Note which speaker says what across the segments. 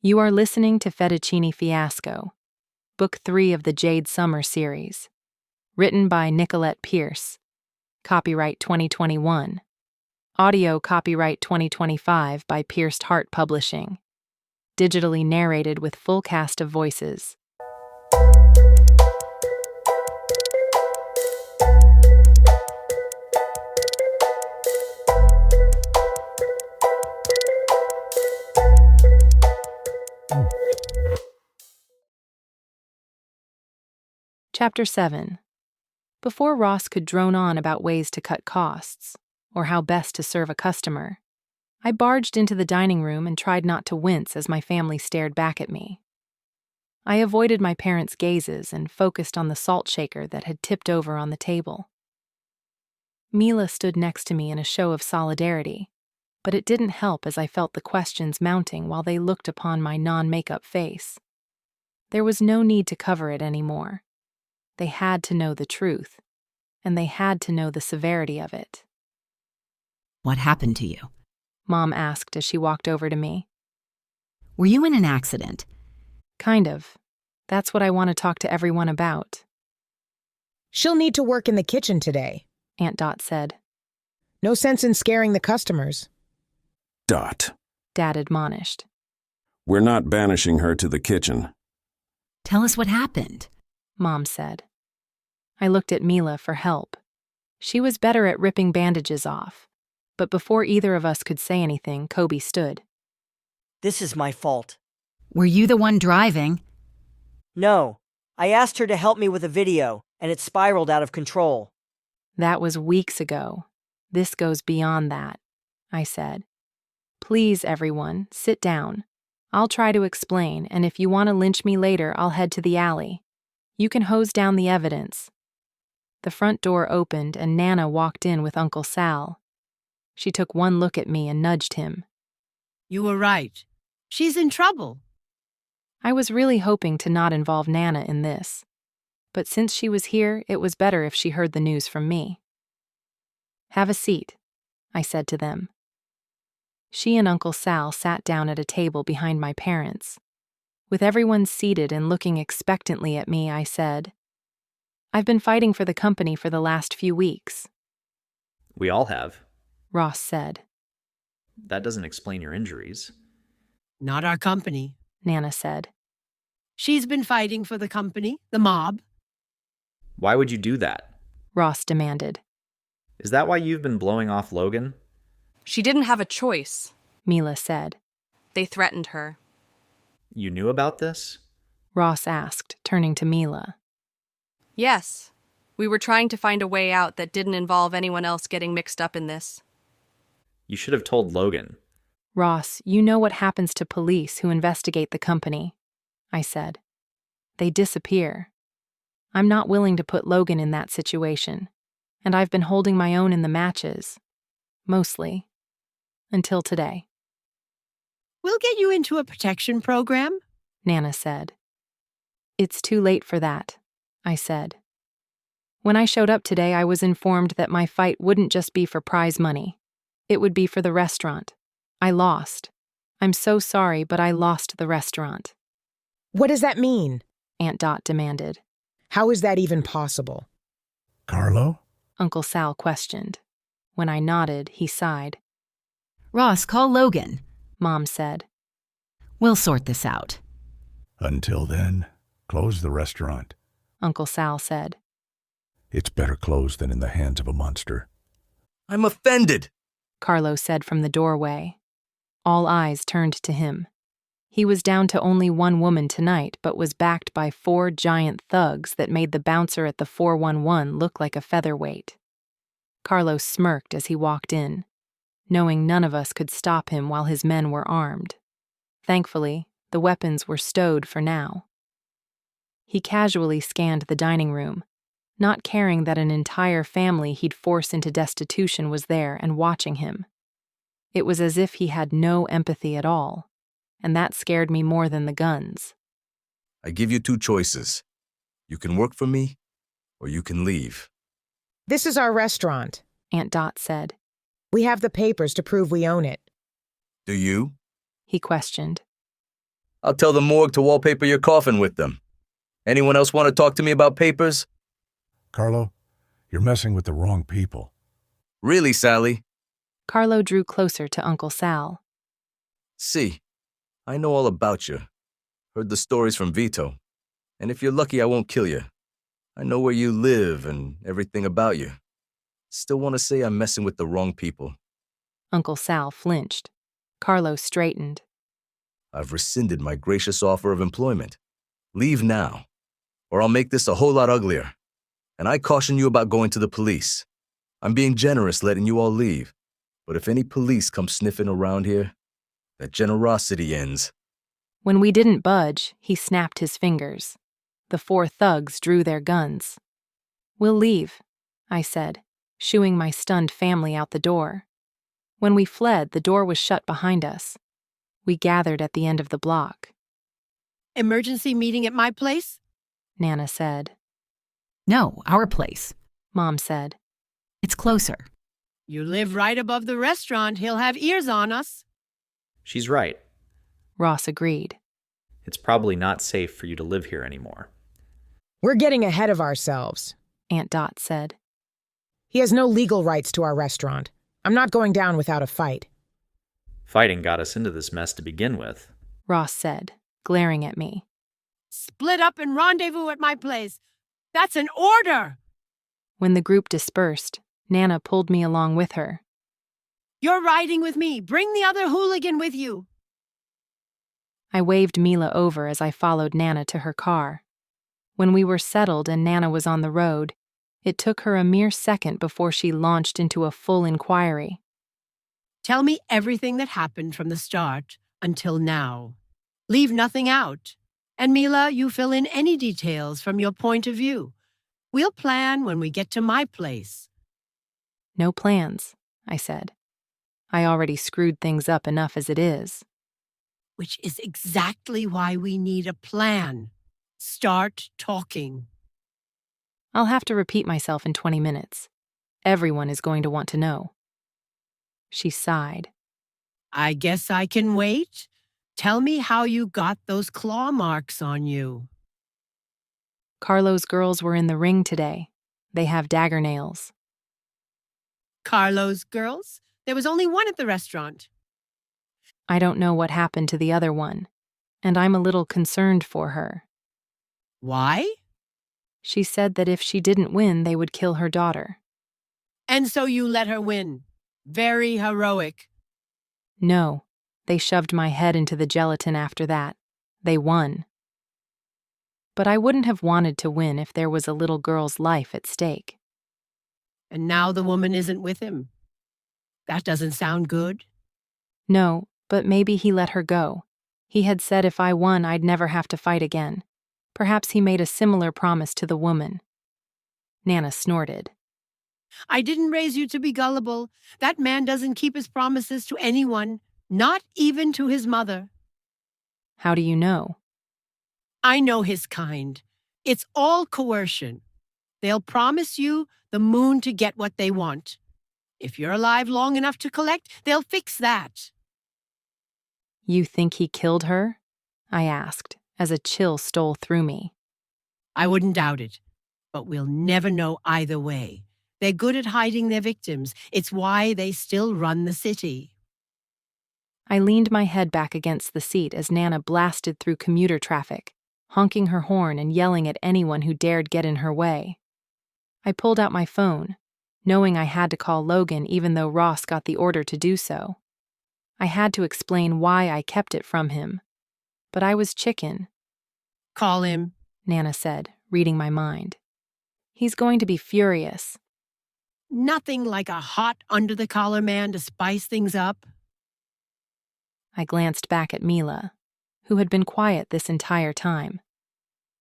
Speaker 1: You are listening to Fettuccini Fiasco, Book 3 of the Jade Sommer Series. Written by Nicolette Pierce. Copyright 2021. Audio copyright 2025 by Pierced Heart Publishing. Digitally narrated with full cast of voices. Chapter 7. Before Ross could drone on about ways to cut costs, or how best to serve a customer, I barged into the dining room and tried not to wince as my family stared back at me. I avoided my parents' gazes and focused on the salt shaker that had tipped over on the table. Mila stood next to me in a show of solidarity, but it didn't help as I felt the questions mounting while they looked upon my non-makeup face. There was no need to cover it anymore. They had to know the truth, and they had to know the severity of it.
Speaker 2: What happened to you?
Speaker 1: Mom asked as she walked over to me.
Speaker 2: Were you in an accident?
Speaker 1: Kind of. That's what I want to talk to everyone about.
Speaker 3: She'll need to work in the kitchen today,
Speaker 1: Aunt Dot said.
Speaker 3: No sense in scaring the customers.
Speaker 4: Dot.
Speaker 1: Dad admonished.
Speaker 4: We're not banishing her to the kitchen.
Speaker 2: Tell us what happened,
Speaker 1: Mom said. I looked at Mila for help. She was better at ripping bandages off, but before either of us could say anything, Kobe stood.
Speaker 5: This is my fault.
Speaker 2: Were you the one driving?
Speaker 5: No, I asked her to help me with a video, and it spiraled out of control.
Speaker 1: That was weeks ago. This goes beyond that, I said. Please, everyone, sit down. I'll try to explain, and if you want to lynch me later, I'll head to the alley. You can hose down the evidence. The front door opened and Nana walked in with Uncle Sal. She took one look at me and nudged him.
Speaker 6: You were right. She's in trouble.
Speaker 1: I was really hoping to not involve Nana in this, but since she was here, it was better if she heard the news from me. Have a seat, I said to them. She and Uncle Sal sat down at a table behind my parents. With everyone seated and looking expectantly at me, I said, I've been fighting for the company for the last few weeks.
Speaker 7: We all have,
Speaker 1: Ross said.
Speaker 7: That doesn't explain your injuries.
Speaker 6: Not our company,
Speaker 1: Nana said.
Speaker 6: She's been fighting for the company, the mob.
Speaker 7: Why would you do that?
Speaker 1: Ross demanded.
Speaker 7: Is that why you've been blowing off Logan?
Speaker 8: She didn't have a choice,
Speaker 1: Mila said.
Speaker 8: They threatened her.
Speaker 7: You knew about this?
Speaker 1: Ross asked, turning to Mila.
Speaker 8: Yes. We were trying to find a way out that didn't involve anyone else getting mixed up in this.
Speaker 7: You should have told Logan.
Speaker 1: Ross, you know what happens to police who investigate the company, I said. They disappear. I'm not willing to put Logan in that situation, and I've been holding my own in the matches. Mostly. Until today.
Speaker 6: We'll get you into a protection program,
Speaker 1: Nana said. It's too late for that, I said. When I showed up today, I was informed that my fight wouldn't just be for prize money. It would be for the restaurant. I lost. I'm so sorry, but I lost the restaurant.
Speaker 3: What does that mean?
Speaker 1: Aunt Dot demanded.
Speaker 3: How is that even possible?
Speaker 9: Carlo?
Speaker 1: Uncle Sal questioned. When I nodded, he sighed.
Speaker 2: Ross, call Logan,
Speaker 1: Mom said.
Speaker 2: We'll sort this out.
Speaker 9: Until then, close the restaurant.
Speaker 1: Uncle Sal said.
Speaker 9: It's better closed than in the hands of a monster.
Speaker 10: I'm offended,
Speaker 1: Carlo said from the doorway. All eyes turned to him. He was down to only one woman tonight, but was backed by 4 giant thugs that made the bouncer at the 411 look like a featherweight. Carlo smirked as he walked in, knowing none of us could stop him while his men were armed. Thankfully, the weapons were stowed for now. He casually scanned the dining room, not caring that an entire family he'd force into destitution was there and watching him. It was as if he had no empathy at all, and that scared me more than the guns.
Speaker 10: I give you 2 choices. You can work for me, or you can leave.
Speaker 3: This is our restaurant,
Speaker 1: Aunt Dot said.
Speaker 3: We have the papers to prove we own it.
Speaker 10: Do you?
Speaker 1: He questioned.
Speaker 10: I'll tell the morgue to wallpaper your coffin with them. Anyone else want to talk to me about papers?
Speaker 9: Carlo, you're messing with the wrong people.
Speaker 10: Really, Sally?
Speaker 1: Carlo drew closer to Uncle Sal.
Speaker 10: See, I know all about you. Heard the stories from Vito. And if you're lucky, I won't kill you. I know where you live and everything about you. Still want to say I'm messing with the wrong people.
Speaker 1: Uncle Sal flinched. Carlo straightened.
Speaker 10: I've rescinded my gracious offer of employment. Leave now, or I'll make this a whole lot uglier. And I caution you about going to the police. I'm being generous letting you all leave. But if any police come sniffing around here, that generosity ends.
Speaker 1: When we didn't budge, he snapped his fingers. The 4 thugs drew their guns. "We'll leave," I said, shooing my stunned family out the door. When we fled, the door was shut behind us. We gathered at the end of the block.
Speaker 6: Emergency meeting at my place?
Speaker 1: Nana said.
Speaker 2: No, our place.
Speaker 1: Mom said.
Speaker 2: It's closer.
Speaker 6: You live right above the restaurant. He'll have ears on us.
Speaker 7: She's right.
Speaker 1: Ross agreed.
Speaker 7: It's probably not safe for you to live here anymore.
Speaker 3: We're getting ahead of ourselves,
Speaker 1: Aunt Dot said.
Speaker 3: He has no legal rights to our restaurant. I'm not going down without a fight.
Speaker 7: Fighting got us into this mess to begin with,
Speaker 1: Ross said, glaring at me.
Speaker 6: Split up and rendezvous at my place. That's an order!
Speaker 1: When the group dispersed, Nana pulled me along with her.
Speaker 6: You're riding with me. Bring the other hooligan with you.
Speaker 1: I waved Mila over as I followed Nana to her car. When we were settled and Nana was on the road, it took her a mere second before she launched into a full inquiry.
Speaker 6: Tell me everything that happened from the start until now. Leave nothing out. And Mila, you fill in any details from your point of view. We'll plan when we get to my place.
Speaker 1: No plans, I said. I already screwed things up enough as it is.
Speaker 6: Which is exactly why we need a plan. Start talking.
Speaker 1: I'll have to repeat myself in 20 minutes. Everyone is going to want to know. She sighed.
Speaker 6: I guess I can wait. Tell me how you got those claw marks on you.
Speaker 1: Carlo's girls were in the ring today. They have dagger nails.
Speaker 6: Carlo's girls? There was only one at the restaurant.
Speaker 1: I don't know what happened to the other one, and I'm a little concerned for her.
Speaker 6: Why?
Speaker 1: She said that if she didn't win, they would kill her daughter.
Speaker 6: And so you let her win. Very heroic.
Speaker 1: No, they shoved my head into the gelatin after that. They won. But I wouldn't have wanted to win if there was a little girl's life at stake.
Speaker 6: And now the woman isn't with him. That doesn't sound good.
Speaker 1: No, but maybe he let her go. He had said if I won, I'd never have to fight again. Perhaps he made a similar promise to the woman. Nana snorted.
Speaker 6: I didn't raise you to be gullible. That man doesn't keep his promises to anyone, not even to his mother.
Speaker 1: How do you know?
Speaker 6: I know his kind. It's all coercion. They'll promise you the moon to get what they want. If you're alive long enough to collect, they'll fix that.
Speaker 1: You think he killed her? I asked, as a chill stole through me.
Speaker 6: I wouldn't doubt it, but we'll never know either way. They're good at hiding their victims. It's why they still run the city.
Speaker 1: I leaned my head back against the seat as Nana blasted through commuter traffic, honking her horn and yelling at anyone who dared get in her way. I pulled out my phone, knowing I had to call Logan even though Ross got the order to do so. I had to explain why I kept it from him. But I was chicken.
Speaker 6: Call him,
Speaker 1: Nana said, reading my mind. He's going to be furious.
Speaker 6: Nothing like a hot, under-the-collar man to spice things up.
Speaker 1: I glanced back at Mila, who had been quiet this entire time.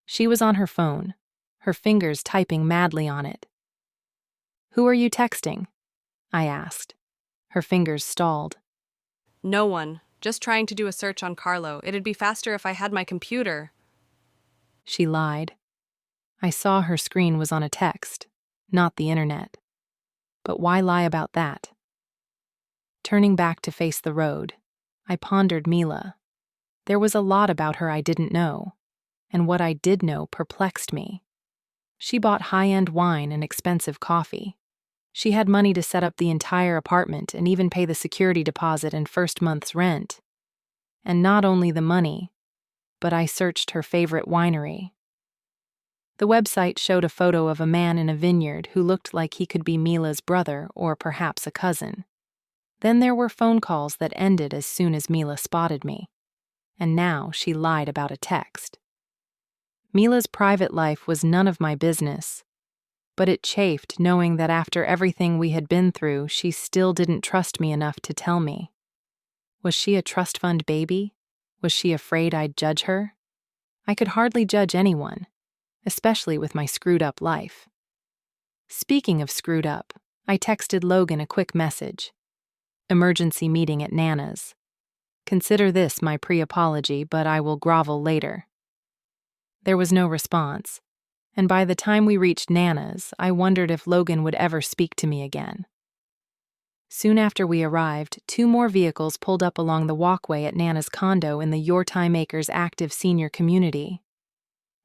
Speaker 1: She was on her phone, her fingers typing madly on it. Who are you texting? I asked. Her fingers stalled.
Speaker 8: No one. Just trying to do a search on Carlo. It'd be faster if I had my computer.
Speaker 1: She lied. I saw her screen was on a text, not the internet. But why lie about that? Turning back to face the road, I pondered Mila. There was a lot about her I didn't know, and what I did know perplexed me. She bought high-end wine and expensive coffee. She had money to set up the entire apartment and even pay the security deposit and first month's rent. And not only the money, but I searched her favorite winery. The website showed a photo of a man in a vineyard who looked like he could be Mila's brother or perhaps a cousin. Then there were phone calls that ended as soon as Mila spotted me. And now she lied about a text. Mila's private life was none of my business, but it chafed knowing that after everything we had been through, she still didn't trust me enough to tell me. Was she a trust fund baby? Was she afraid I'd judge her? I could hardly judge anyone, especially with my screwed-up life. Speaking of screwed up, I texted Logan a quick message. Emergency meeting at Nana's. Consider this my pre-apology, but I will grovel later. There was no response, and by the time we reached Nana's, I wondered if Logan would ever speak to me again. Soon after we arrived, 2 more vehicles pulled up along the walkway at Nana's condo in the Your Time Acres active senior community.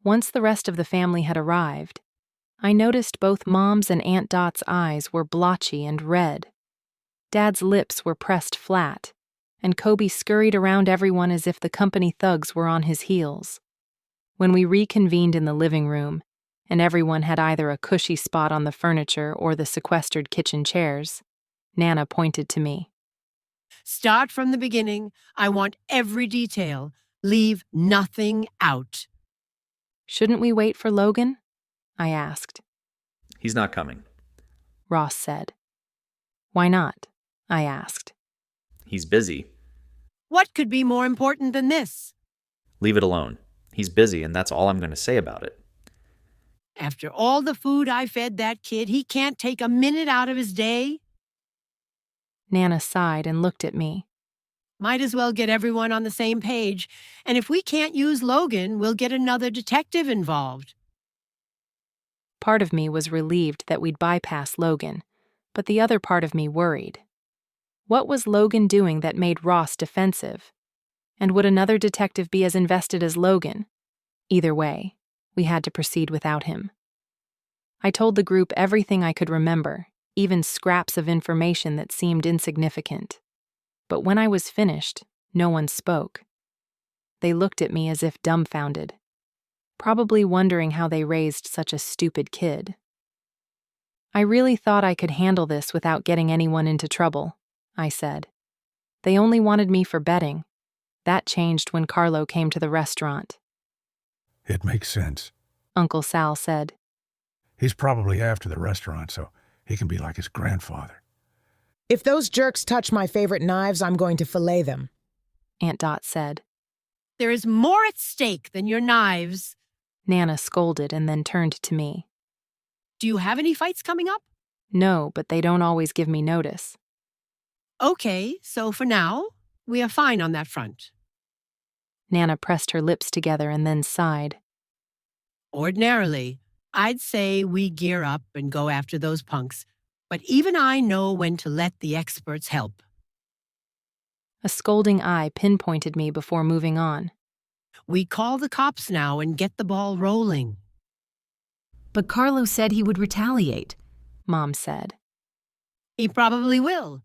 Speaker 1: Once the rest of the family had arrived, I noticed both Mom's and Aunt Dot's eyes were blotchy and red. Dad's lips were pressed flat, and Kobe scurried around everyone as if the company thugs were on his heels. When we reconvened in the living room, and everyone had either a cushy spot on the furniture or the sequestered kitchen chairs, Nana pointed to me.
Speaker 6: Start from the beginning. I want every detail. Leave nothing out.
Speaker 1: Shouldn't we wait for Logan? I asked.
Speaker 7: He's not coming.
Speaker 1: Ross said. Why not? I asked.
Speaker 7: He's busy.
Speaker 6: What could be more important than this?
Speaker 7: Leave it alone. He's busy, and that's all I'm going to say about it.
Speaker 6: After all the food I fed that kid, he can't take a minute out of his day?
Speaker 1: Nana sighed and looked at me.
Speaker 6: Might as well get everyone on the same page, and if we can't use Logan, we'll get another detective involved.
Speaker 1: Part of me was relieved that we'd bypass Logan, but the other part of me worried. What was Logan doing that made Ross defensive? And would another detective be as invested as Logan? Either way, we had to proceed without him. I told the group everything I could remember, even scraps of information that seemed insignificant. But when I was finished, no one spoke. They looked at me as if dumbfounded, probably wondering how they raised such a stupid kid. I really thought I could handle this without getting anyone into trouble, I said. They only wanted me for betting. That changed when Carlo came to the restaurant.
Speaker 9: It makes sense.
Speaker 1: Uncle Sal said.
Speaker 9: He's probably after the restaurant, so he can be like his grandfather.
Speaker 3: If those jerks touch my favorite knives, I'm going to fillet them,
Speaker 1: Aunt Dot said.
Speaker 6: There is more at stake than your knives,
Speaker 1: Nana scolded and then turned to me.
Speaker 6: Do you have any fights coming up?
Speaker 1: No, but they don't always give me notice.
Speaker 6: Okay, so for now, we are fine on that front.
Speaker 1: Nana pressed her lips together and then sighed.
Speaker 6: Ordinarily, I'd say we gear up and go after those punks, but even I know when to let the experts help.
Speaker 1: A scolding eye pinpointed me before moving on.
Speaker 6: We call the cops now and get the ball rolling.
Speaker 2: But Carlo said he would retaliate,
Speaker 1: Mom said.
Speaker 6: He probably will,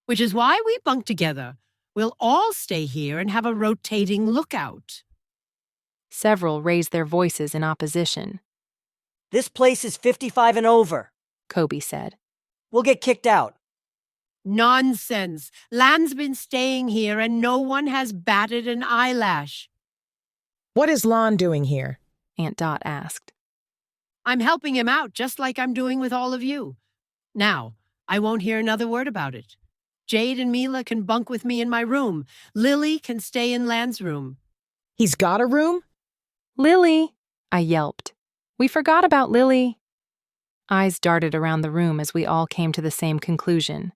Speaker 6: which is why we bunk together. We'll all stay here and have a rotating lookout.
Speaker 1: Several raised their voices in opposition.
Speaker 5: This place is 55 and over,
Speaker 1: Kobe said.
Speaker 5: We'll get kicked out.
Speaker 6: Nonsense. Lan's been staying here and no one has batted an eyelash.
Speaker 3: What is Lon doing here?
Speaker 1: Aunt Dot asked.
Speaker 6: I'm helping him out just like I'm doing with all of you. Now, I won't hear another word about it. Jade and Mila can bunk with me in my room. Lily can stay in Lan's room.
Speaker 3: He's got a room?
Speaker 1: Lily, I yelped. We forgot about Lily. Eyes darted around the room as we all came to the same conclusion.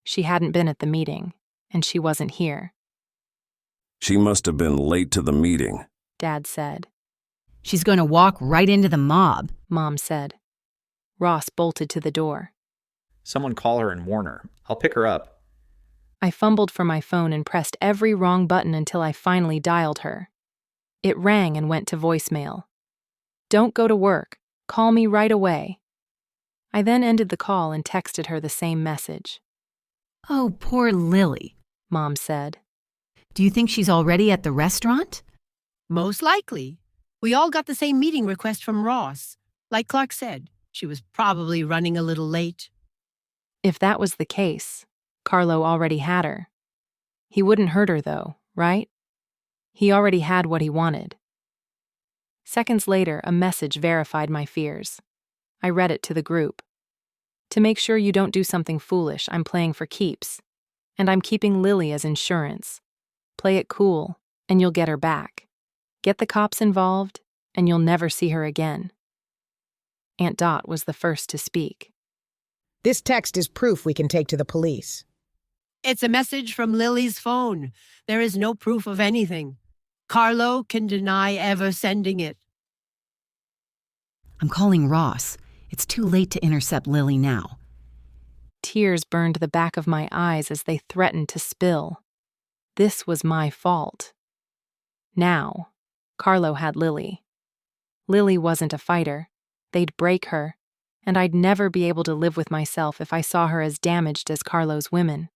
Speaker 1: She hadn't been at the meeting, and she wasn't here.
Speaker 4: She must have been late to the meeting,
Speaker 1: Dad said.
Speaker 2: She's going to walk right into the mob,
Speaker 1: Mom said. Ross bolted to the door.
Speaker 7: Someone call her and warn her. I'll pick her up.
Speaker 1: I fumbled for my phone and pressed every wrong button until I finally dialed her. It rang and went to voicemail. "Don't go to work. Call me right away." I then ended the call and texted her the same message.
Speaker 2: Oh, poor Lily,
Speaker 1: Mom said.
Speaker 2: Do you think she's already at the restaurant?
Speaker 6: Most likely. We all got the same meeting request from Ross. Like Clark said, she was probably running a little late.
Speaker 1: If that was the case, Carlo already had her. He wouldn't hurt her though, right? He already had what he wanted. Seconds later, a message verified my fears. I read it to the group. "To make sure you don't do something foolish, I'm playing for keeps. And I'm keeping Lily as insurance. Play it cool, and you'll get her back. Get the cops involved, and you'll never see her again." Aunt Dot was the first to speak.
Speaker 3: This text is proof we can take to the police.
Speaker 6: It's a message from Lily's phone. There is no proof of anything. Carlo can deny ever sending it.
Speaker 2: I'm calling Ross. It's too late to intercept Lily now.
Speaker 1: Tears burned the back of my eyes as they threatened to spill. This was my fault. Now, Carlo had Lily. Lily wasn't a fighter. They'd break her, and I'd never be able to live with myself if I saw her as damaged as Carlo's women.